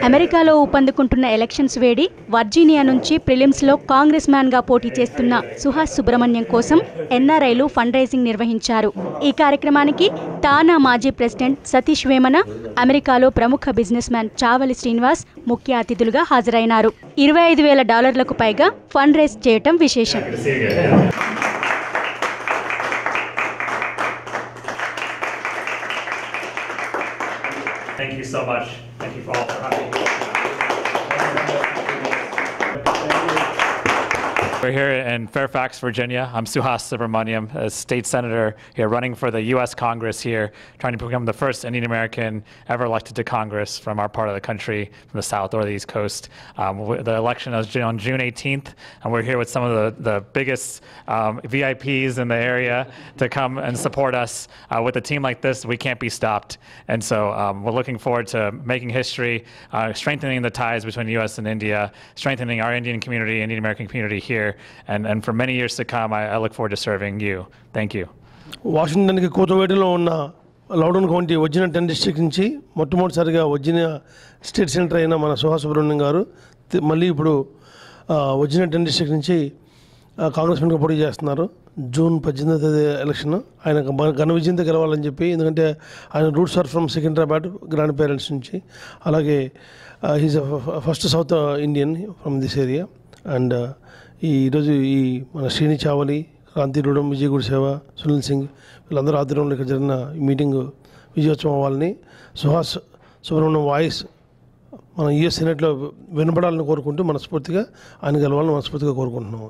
అమెరికాలో ఊపందుకుంటున్న ఎలక్షన్స్ వేడి వర్జీనియా నుంచి ప్రిలిమ్స్లో కాంగ్రెస్ మ్యాన్గా పోటీ చేస్తున్న సుహాస్ సుబ్రహ్మణ్యం కోసం ఎన్ఆర్ఐలు ఫండ్ రైజింగ్ నిర్వహించారు. ఈ కార్యక్రమానికి తానా మాజీ ప్రెసిడెంట్ సతీష్ వేమన, అమెరికాలో ప్రముఖ బిజినెస్ మ్యాన్ చావలి శ్రీనివాస్ ముఖ్య అతిథులుగా హాజరైనారు. $25,000లకు పైగా ఫండ్ రైజ్ చేయటం విశేషం. Thank you so much. Thank you all for having me. We're here in Fairfax, Virginia. I'm Suhas Subramaniam, a state senator here running for the U.S. Congress here, trying to become the first Indian American ever elected to Congress from our part of the country, from the South or the East Coast. The election is on June 18th, and we're here with some of the biggest VIPs in the area to come and support us. With a team like this, we can't be stopped. And so we're looking forward to making history, strengthening the ties between the U.S. and India, strengthening our Indian community, Indian American community here. And for many years to come, I look forward to serving you. Thank you. వాషింగ్టన్కి కోతవేటలో ఉన్న లౌడన్ county Virginia 10 district నుంచి మొట్టమొదటిసారిగా Virginia state senator అయిన మన సుహాస్ సుబ్రహ్మణ్యం గారు మళ్ళీ ఇప్పుడు Virginia 10 district నుంచి కాంగ్రెస్మెన్గా పోటీ చేస్తున్నారు. జూన్ 18వ తేదీ ఎలక్షన్. ఆయన ఘన విజయంతో గెలవాలని చెప్పి, ఎందుకంటే ఆయన roots are from Secunderabad grand parents నుంచి. అలాగే he's first South Indian from this area. And ఈరోజు మన శ్రీని చావలి, క్రాంతి రూడం, విజయ్ గుడిసేవ, సునీల్ సింగ్ వీళ్ళందరూ ఆధ్వర్యంలో ఇక్కడ జరిగిన మీటింగ్ విజయోత్సవం అవ్వాలని, సుహాస్ సుబ్రహ్మణ్యం వాయిస్ మన యుఎస్ సెనేట్లో వినపడాలని కోరుకుంటూ మనస్ఫూర్తిగా ఆయన గెలవాలని మనస్ఫూర్తిగా కోరుకుంటున్నాము.